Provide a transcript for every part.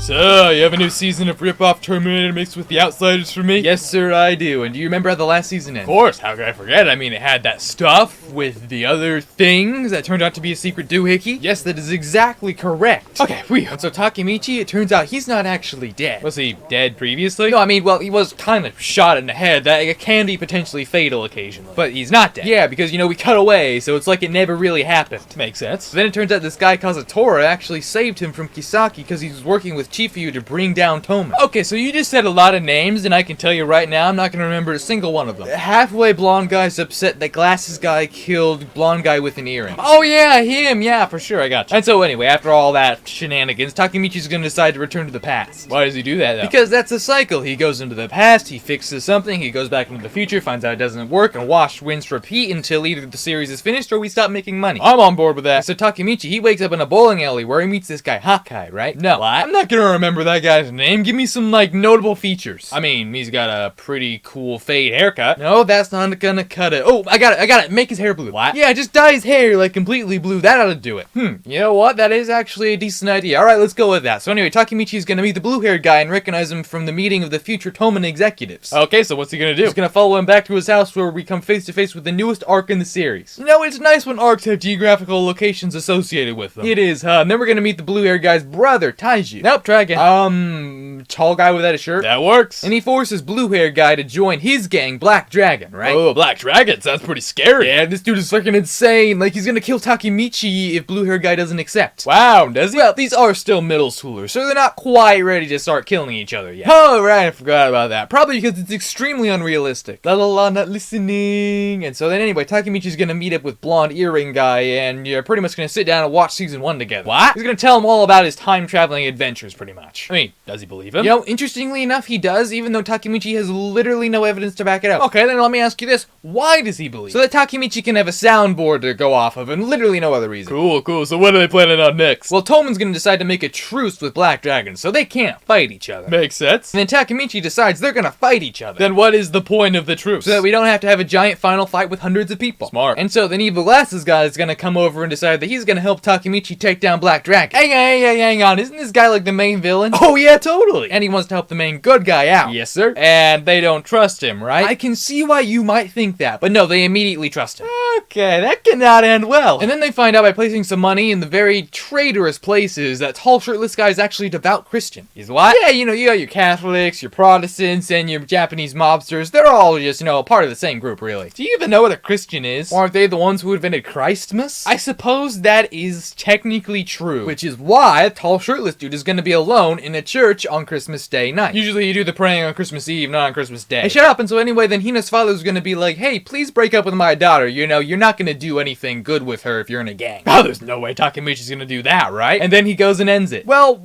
So, you have a new season of Rip-Off Terminator mixed with The Outsiders for me? Yes, sir, I do. And do you remember how the last season ended? Of course, how could I forget? I mean, it had that stuff with the other things that turned out to be a secret doohickey. Yes, that is exactly correct. Okay, And so Takemichi, it turns out he's not actually dead. Was he dead previously? No, I mean, well, he was kind of shot in the head. That can be potentially fatal occasionally. But he's not dead. Yeah, because, we cut away, so it's like it never really happened. Makes sense. But then it turns out this guy Kazutora actually saved him from Kisaki because he was working with Chifuyu to bring down Toma. Okay, so you just said a lot of names, and I can tell you right now, I'm not going to remember a single one of them. Halfway blonde guy's upset that glasses guy killed blonde guy with an earring. Oh yeah, him, yeah, for sure, I got you. And so anyway, after all that shenanigans, Takemichi's gonna decide to return to the past. Why does he do that, though? Because that's a cycle. He goes into the past, he fixes something, he goes back into the future, finds out it doesn't work, and wash, rinse, repeat until either the series is finished or we stop making money. I'm on board with that. So Takemichi, he wakes up in a bowling alley where he meets this guy Hakai, right? No. What? I'm not gonna remember that guy's name. Give me some, notable features. I mean, he's got a pretty cool fade haircut. No, that's not gonna cut it. Oh, I got it. Make his hair blue. What? Yeah, just dye his hair, completely blue. That ought to do it. You know what? That is actually a decent idea. Alright, let's go with that. So anyway, Takemichi's gonna meet the blue-haired guy and recognize him from the meeting of the future Toman executives. Okay, so what's he gonna do? He's gonna follow him back to his house where we come face to face with the newest arc in the series. It's nice when arcs have geographical locations associated with them. It is, huh? And then we're gonna meet the blue-haired guy's brother, Taiju. Nope, try again. Tall guy without a shirt. That works. And he forces blue-haired guy to join his gang, Black Dragon, right? Oh, Black Dragon, sounds pretty scary. Yeah, this dude is fucking insane. He's gonna kill Takemichi if blue-haired guy doesn't accept. Wow, does he? Well, these are still middle schoolers, so they're not quite ready to start killing each other yet. Oh, right, I forgot about that. Probably because it's extremely unrealistic. La la la, not listening. And so then anyway, Takemichi's gonna meet up with blonde earring guy, and you're pretty much gonna sit down and watch season 1 together. What? He's gonna tell him all about his time-traveling adventures, pretty much. I mean, does he believe him? Interestingly enough, he does, even though Takemichi has literally no evidence to back it up. Okay, then let me ask you this. Why does he believe? So that Takemichi can have a soundboard to go off of, and literally no other reason. Cool. So what are they planning on next? Well, Toman's gonna decide to make a truce with Black Dragon, so they can't fight each other. Makes sense. And then Takemichi decides they're gonna fight each other. Then what is the point of the truce? So that we don't have to have a giant final fight with hundreds of people. Smart. And so then Evil Glasses guy is gonna come over and decide that he's gonna help Takemichi take down Black Dragon. Hang on. Isn't this guy like the main villain? Oh yeah, totally. And he wants to help the main good guy out. Yes, sir. And they don't trust him, right? I can see why you might think that, but no, they immediately trust him. Okay, that cannot end well. And then they find out by placing some money in the very traitorous places that tall shirtless guy is actually a devout Christian. He's what? Yeah, you got your Catholics, your Protestants, and your Japanese mobsters. They're all just, part of the same group, really. Do you even know what a Christian is? Aren't they the ones who invented Christmas? I suppose that is technically true. Which is why a tall shirtless dude is gonna be alone in a church on Christmas Day night. Usually you do the praying on Christmas Eve, not on Christmas Day. Hey, shut up. And so anyway, then Hina's father's gonna be like, hey, please break up with my daughter. You're not gonna do anything good with her if you're in a gang. Oh, there's no way Takemichi's gonna do that, right? And then he goes and ends it. Well,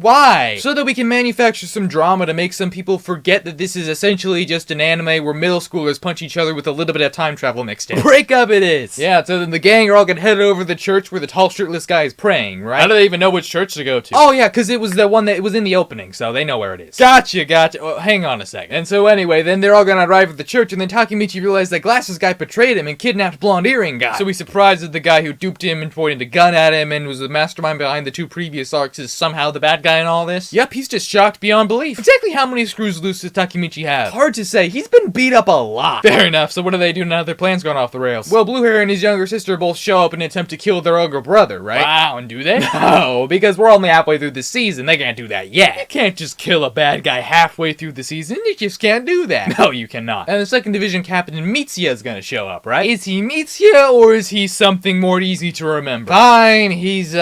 why? So that we can manufacture some drama to make some people forget that this is essentially just an anime where middle schoolers punch each other with a little bit of time travel mixed in. Break up it is. Yeah, so then the gang are all gonna head over to the church where the tall shirtless guy is praying, right? How do they even know which church to go to? Oh yeah, because it was the one that it was in the opening, so they know where it is. Gotcha. Well, hang on a second. And so anyway, then they're all gonna arrive at the church, and then Takemichi realized that glasses guy betrayed him and kidnapped blonde earring guy. So he's surprised that the guy who duped him and pointed a gun at him and was the mastermind behind the 2 previous arcs is somehow the bad guy in all this. Yep, he's just shocked beyond belief. Exactly how many screws loose does Takemichi have? Hard to say. He's been beat up a lot. Fair enough. So what do they do now that their plan's gone off the rails? Well, Blue Hair and his younger sister both show up and attempt to kill their younger brother, right? Wow, and do they? No, because we're only halfway through the season. They can't do that yet. You can't just kill a bad guy halfway through the season. You just can't do that. No, you cannot. And the second division captain Mitsuya is gonna show up, right? Is he Mitsuya or is he something more easy to remember? Fine, he's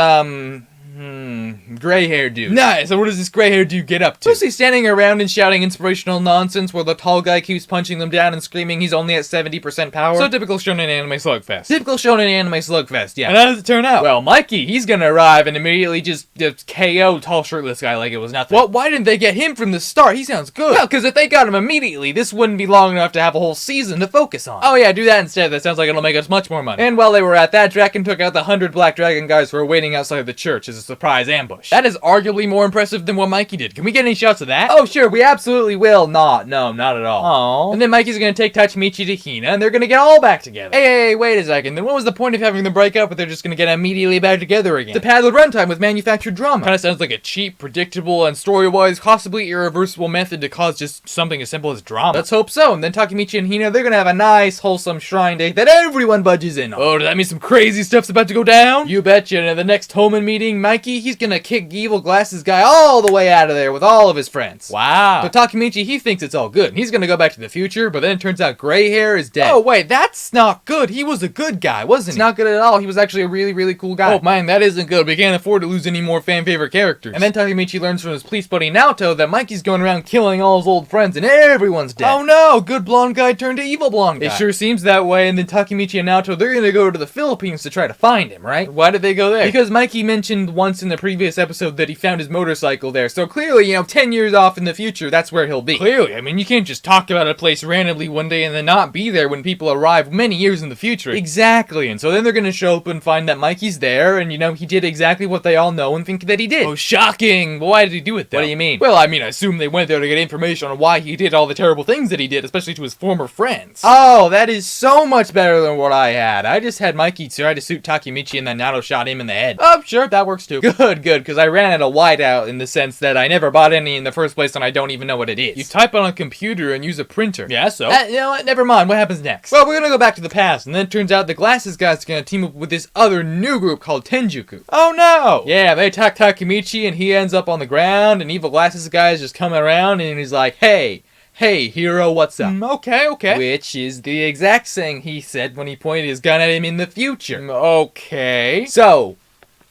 gray-haired dude. Nice. So what does this gray-haired dude get up to? Mostly standing around and shouting inspirational nonsense while the tall guy keeps punching them down and screaming he's only at 70% power. So typical shonen anime slugfest. Typical shonen anime slugfest, yeah. And how does it turn out? Well, Mikey, he's gonna arrive and immediately just KO tall shirtless guy like it was nothing. Well, why didn't they get him from the start? He sounds good. Well, because if they got him immediately, this wouldn't be long enough to have a whole season to focus on. Oh yeah, do that instead. That sounds like it'll make us much more money. And while they were at that, Draken took out the 100 Black Dragon guys who were waiting outside of the church as a surprise ambush. ambush. That is arguably more impressive than what Mikey did. Can we get any shots of that? Oh, sure, we absolutely will. No, not at all. Aww. And then Mikey's gonna take Takemichi to Hina, and they're gonna get all back together. Hey, wait a second. Then what was the point of having them break up if they're just gonna get immediately back together again? The padded runtime with manufactured drama. Kinda sounds like a cheap, predictable, and story-wise possibly irreversible method to cause just something as simple as drama. Let's hope so. And then Takemichi and Hina, they're gonna have a nice, wholesome shrine date that everyone budges in on. Oh, does that mean some crazy stuff's about to go down? You betcha. And at the next Toman meeting, Mikey, he's gonna kick evil glasses guy all the way out of there with all of his friends. Wow. But Takemichi, he thinks it's all good, and he's gonna go back to the future, but then it turns out gray hair is dead. Oh, wait, that's not good. He was a good guy, wasn't It's he? not good at all. He was actually a really, really cool guy. Oh, man, that isn't good. We can't afford to lose any more fan-favorite characters. And then Takemichi learns from his police buddy Naoto that Mikey's going around killing all his old friends, and everyone's dead. Oh, no. Good blonde guy turned to evil blonde guy. It sure seems that way, and then Takemichi and Naoto, they're gonna go to the Philippines to try to find him, right? Why did they go there? Because Mikey mentioned once in the previous episode that he found his motorcycle there, so clearly, 10 years off in the future, that's where he'll be. Clearly. I mean, you can't just talk about a place randomly one day and then not be there when people arrive many years in the future. Exactly, and so then they're gonna show up and find that Mikey's there, and he did exactly what they all know and think that he did. Oh, shocking. Well, why did he do it, though? What do you mean? Well, I mean, I assume they went there to get information on why he did all the terrible things that he did, especially to his former friends. Oh, that is so much better than what I had. I just had Mikey try to shoot Takemichi and then Naoto shot him in the head. Oh, sure, that works too. Good, because I ran out of whiteout in the sense that I never bought any in the first place and I don't even know what it is. You type on a computer and use a printer. Yeah, so? You know what? Never mind. What happens next? Well, we're gonna go back to the past, and then it turns out the glasses guy's gonna team up with this other new group called Tenjuku. Oh no! Yeah, they attack Takemichi, and he ends up on the ground, and evil glasses guy's just coming around, and he's like, hey, hero, what's up? Okay. Which is the exact thing he said when he pointed his gun at him in the future. Okay. So,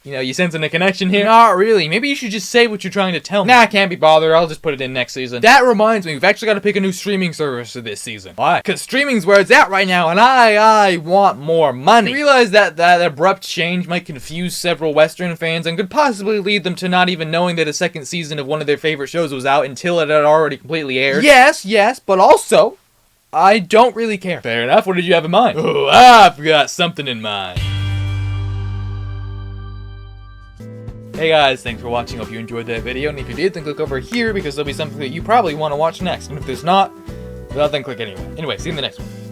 you sensing a connection here? Not really. Maybe you should just say what you're trying to tell me. Nah, I can't be bothered. I'll just put it in next season. That reminds me, we've actually got to pick a new streaming service for this season. Why? Because streaming's where it's at right now, and I want more money. You realize that abrupt change might confuse several Western fans and could possibly lead them to not even knowing that a second season of one of their favorite shows was out until it had already completely aired? Yes, but also, I don't really care. Fair enough. What did you have in mind? Oh, I've got something in mind. Hey guys, thanks for watching. Hope you enjoyed that video, and if you did, then click over here because there'll be something that you probably want to watch next. And if there's not, well, then click anyway. Anyway, see you in the next one.